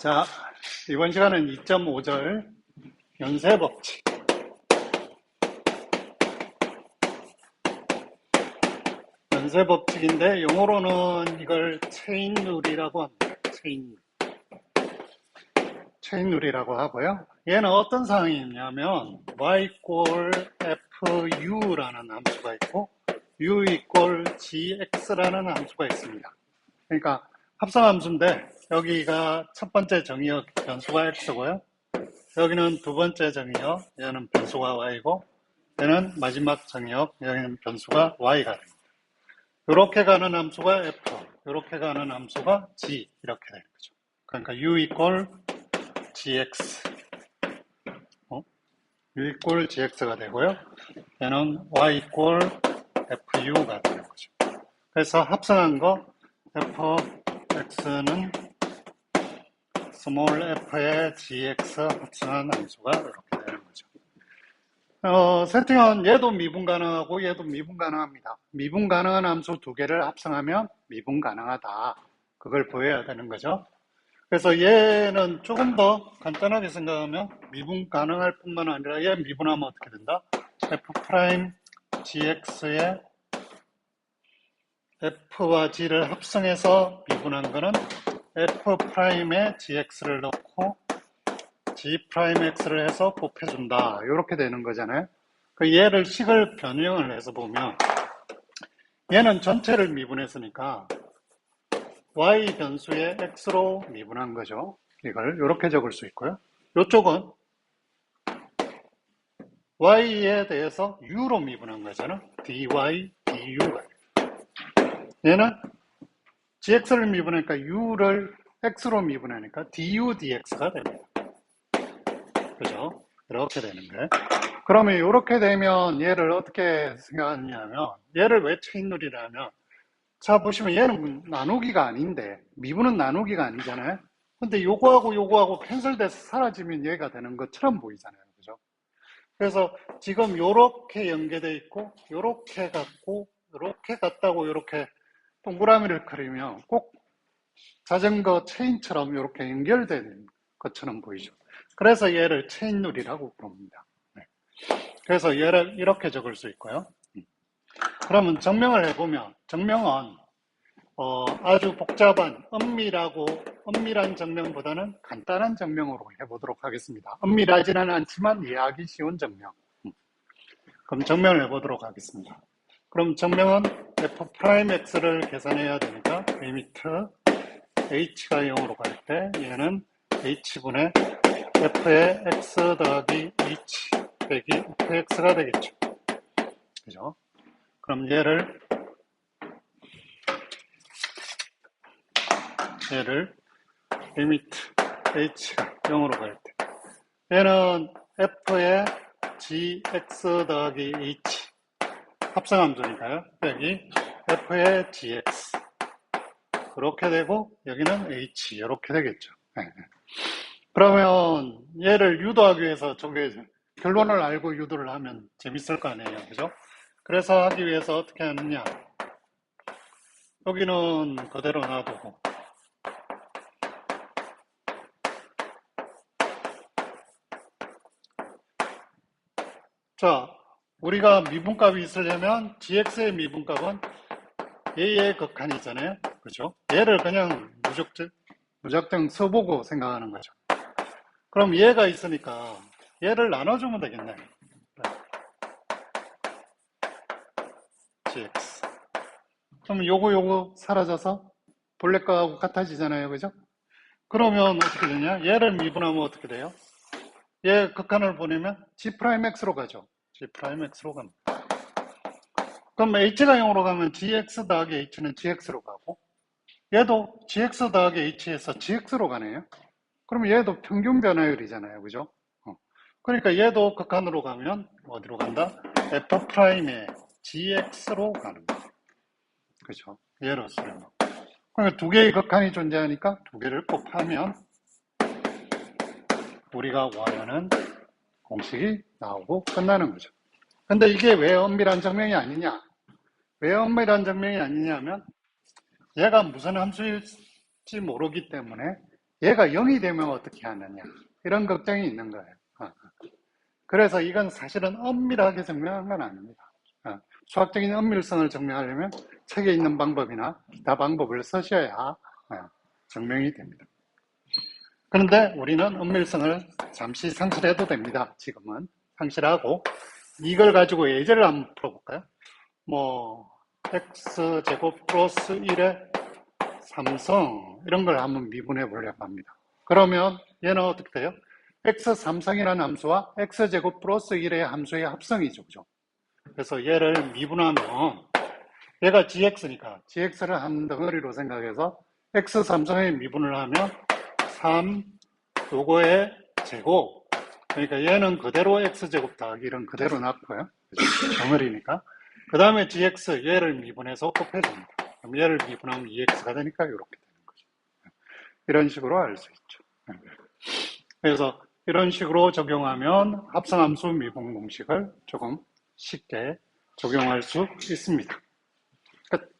자, 이번 시간은 2.5절 연쇄법칙. 연쇄법칙인데 영어로는 이걸 체인룰이라고 합니다. 체인룰이라고 하고요. 얘는 어떤 상황이 있냐면 y equal fu라는 함수가 있고 u equal gx라는 함수가 있습니다. 그러니까 합성함수인데 여기가 첫 번째 정의역 변수가 x고요. 여기는 두 번째 정의역, 얘는 변수가 y고, 얘는 마지막 정의역, 여기는 변수가 y가 됩니다. 이렇게 가는 함수가 f, 이렇게 가는 함수가 g, 이렇게 되는 거죠. 그러니까 u equal gx, u equal gx가 되고요. 얘는 y equal fu가 되는 거죠. 그래서 합성한 거 fx는 스몰 f의 gx 합성한 함수가 이렇게 되는 거죠. 세팅은 얘도 미분 가능하고 얘도 미분 가능합니다. 미분 가능한 함수 두 개를 합성하면 미분 가능하다. 그걸 보여야 되는 거죠. 그래서 얘는 조금 더 간단하게 생각하면 미분 가능할 뿐만 아니라 얘 미분하면 어떻게 된다? f'gx의 f와 g를 합성해서 미분한 거는 f'의 gx를 넣고 g'x를 해서 곱해준다. 이렇게 되는 거잖아요. 얘를 식을 변형을 해서 보면 얘는 전체를 미분했으니까 y 변수의 x로 미분한 거죠. 이걸 이렇게 적을 수 있고요. 이쪽은 y에 대해서 u로 미분한 거잖아요. dy, du가. 얘는 gx를 미분하니까 u를 x로 미분하니까 du, dx가 됩니다. 그죠? 이렇게 되는 거예요. 그러면 이렇게 되면 얘를 어떻게 생각하냐면 얘를 왜 체인룰이라면 자 보시면 얘는 나누기가 아닌데 미분은 나누기가 아니잖아요. 근데 요거하고 캔슬돼서 사라지면 얘가 되는 것처럼 보이잖아요. 그죠? 그래서 지금 요렇게 연계돼 있고 요렇게 같고 요렇게 같다고 요렇게 동그라미를 그리면 꼭 자전거 체인처럼 요렇게 연결된 것처럼 보이죠. 그래서 얘를 체인룰이라고 부릅니다. 네. 그래서 얘를 이렇게 적을 수 있고요. 그러면 증명을 해보면 증명은 아주 복잡한 엄밀한 증명보다는 간단한 증명으로 해보도록 하겠습니다. 엄밀하지는 않지만 이해하기 쉬운 증명. 그럼 증명을 해보도록 하겠습니다. 그럼 증명은 f'x를 계산해야 되니까 리미트 h가 0으로 갈 때 얘는 h분의 f의 x 더하기 h 빼기 fx가 되겠죠. 그죠? 그럼 얘를 리미트 h가 0으로 갈 때 얘는 f의 gx 더하기 h 합성함수니까요. 빼기 f의 gx 이렇게 되고 여기는 h 이렇게 되겠죠. 네. 그러면 얘를 유도하기 위해서 저게 결론을 알고 유도를 하면 재밌을 거 아니에요. 그죠? 그래서 하기 위해서 어떻게 하느냐. 여기는 그대로 놔두고 자, 우리가 미분값이 있으려면 gx의 미분값은 얘의 극한이잖아요. 그죠? 얘를 그냥 무작정 써보고 생각하는 거죠. 그럼 얘가 있으니까 얘를 나눠주면 되겠네. gx. 그럼 요거 사라져서 본래 거하고 같아지잖아요. 그죠? 그러면 어떻게 되냐? 얘를 미분하면 어떻게 돼요? 얘 극한을 보내면 g'x로 가죠. g'x로 갑니다. 그럼 h가 0으로 가면 gx 더하기 h는 gx로 가고 얘도 gx 더하기 h에서 gx로 가네요. 그럼 얘도 평균 변화율이잖아요. 그죠? 그러니까 얘도 극한으로 가면 어디로 간다? f'의 gx로 가는 거죠. 그죠? 얘로서는. 그러니까 두 개의 극한이 존재하니까 두 개를 곱하면 우리가 원하는 공식이 나오고 끝나는 거죠. 근데 이게 왜 엄밀한 증명이 아니냐? 왜 엄밀한 증명이 아니냐면 얘가 무슨 함수일지 모르기 때문에 얘가 0이 되면 어떻게 하느냐. 이런 걱정이 있는 거예요. 그래서 이건 사실은 엄밀하게 증명한 건 아닙니다. 수학적인 엄밀성을 증명하려면 책에 있는 방법이나 기타 방법을 쓰셔야 증명이 됩니다. 그런데 우리는 엄밀성을 잠시 상실해도 됩니다. 지금은 상실하고 이걸 가지고 예제를 한번 풀어볼까요? x제곱 플러스 1의 3성 이런 걸 한번 미분해 보려고 합니다. 그러면 얘는 어떻게 돼요? x3성이라는 함수와 x제곱 플러스 1의 함수의 합성이죠. 그죠? 그래서 얘를 미분하면 얘가 gx니까 gx를 한 덩어리로 생각해서 x3성에 미분을 하면 3 요거의 제곱, 그러니까 얘는 그대로 x제곱 더하기 1은 그대로 놨고요. 덩어리니까. 그 다음에 gx 얘를 미분해서 곱해줍니다. 그럼 얘를 미분하면 2x가 되니까 이렇게 되는 거죠. 이런 식으로 알 수 있죠. 그래서 이런 식으로 적용하면 합성함수 미분 공식을 조금 쉽게 적용할 수 있습니다. 끝.